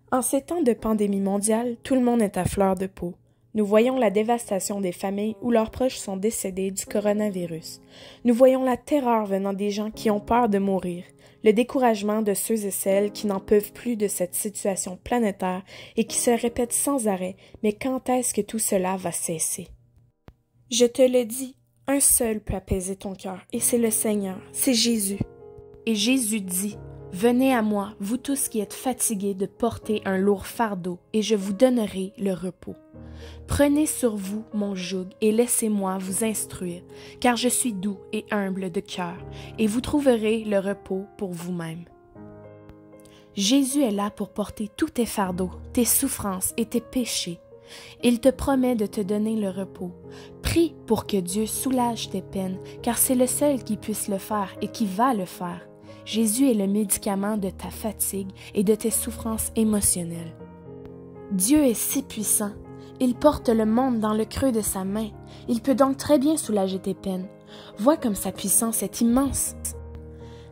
En ces temps de pandémie mondiale, tout le monde est à fleur de peau. Nous voyons la dévastation des familles où leurs proches sont décédés du coronavirus. Nous voyons la terreur venant des gens qui ont peur de mourir, le découragement de ceux et celles qui n'en peuvent plus de cette situation planétaire et qui se répètent sans arrêt, mais quand est-ce que tout cela va cesser? Je te le dis, un seul peut apaiser ton cœur, et c'est le Seigneur, c'est Jésus. Et Jésus dit: venez à moi, vous tous qui êtes fatigués de porter un lourd fardeau, et je vous donnerai le repos. Prenez sur vous mon joug et laissez-moi vous instruire, car je suis doux et humble de cœur, et vous trouverez le repos pour vous-même. Jésus est là pour porter tous tes fardeaux, tes souffrances et tes péchés. Il te promet de te donner le repos. Prie pour que Dieu soulage tes peines, car c'est le seul qui puisse le faire et qui va le faire. Jésus est le médicament de ta fatigue et de tes souffrances émotionnelles. Dieu est si puissant. Il porte le monde dans le creux de sa main. Il peut donc très bien soulager tes peines. Vois comme sa puissance est immense.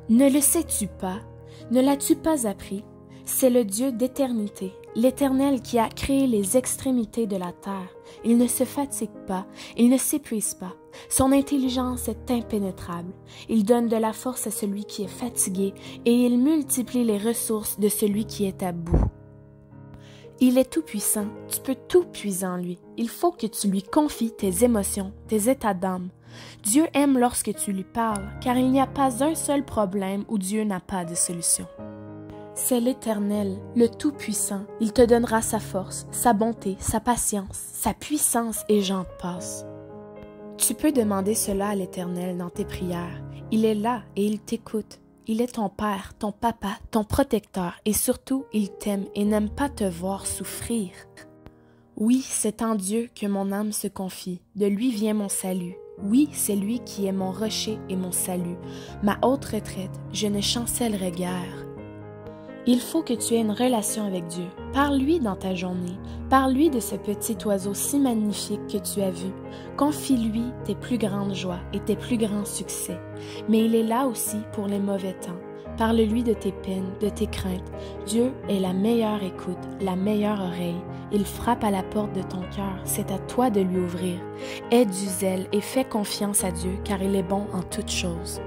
Ne le sais-tu pas? Ne l'as-tu pas appris? C'est le Dieu d'éternité, l'Éternel qui a créé les extrémités de la terre. Il ne se fatigue pas, il ne s'épuise pas. Son intelligence est impénétrable. Il donne de la force à celui qui est fatigué et il multiplie les ressources de celui qui est à bout. Il est tout-puissant, tu peux tout puiser en lui. Il faut que tu lui confies tes émotions, tes états d'âme. Dieu aime lorsque tu lui parles, car il n'y a pas un seul problème où Dieu n'a pas de solution. C'est l'Éternel, le Tout-Puissant. Il te donnera sa force, sa bonté, sa patience, sa puissance et j'en passe. Tu peux demander cela à l'Éternel dans tes prières. Il est là et il t'écoute. Il est ton Père, ton Papa, ton protecteur et surtout, il t'aime et n'aime pas te voir souffrir. Oui, c'est en Dieu que mon âme se confie. De lui vient mon salut. Oui, c'est lui qui est mon rocher et mon salut. Ma haute retraite, je ne chancellerai guère. Il faut que tu aies une relation avec Dieu. Parle-lui dans ta journée. Parle-lui de ce petit oiseau si magnifique que tu as vu. Confie-lui tes plus grandes joies et tes plus grands succès. Mais il est là aussi pour les mauvais temps. Parle-lui de tes peines, de tes craintes. Dieu est la meilleure écoute, la meilleure oreille. Il frappe à la porte de ton cœur. C'est à toi de lui ouvrir. Aie du zèle et fais confiance à Dieu car il est bon en toutes choses.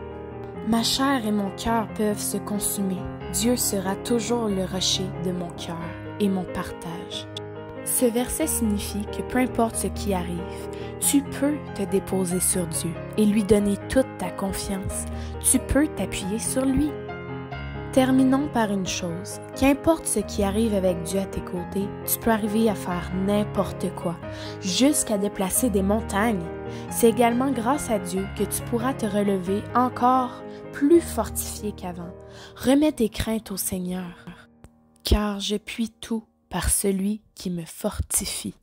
Ma chair et mon cœur peuvent se consumer. Dieu sera toujours le rocher de mon cœur et mon partage. Ce verset signifie que peu importe ce qui arrive, tu peux te déposer sur Dieu et lui donner toute ta confiance. Tu peux t'appuyer sur lui. Terminons par une chose. Qu'importe ce qui arrive avec Dieu à tes côtés, tu peux arriver à faire n'importe quoi, jusqu'à déplacer des montagnes. C'est également grâce à Dieu que tu pourras te relever encore plus fortifié qu'avant. Remets tes craintes au Seigneur, car je puis tout par celui qui me fortifie.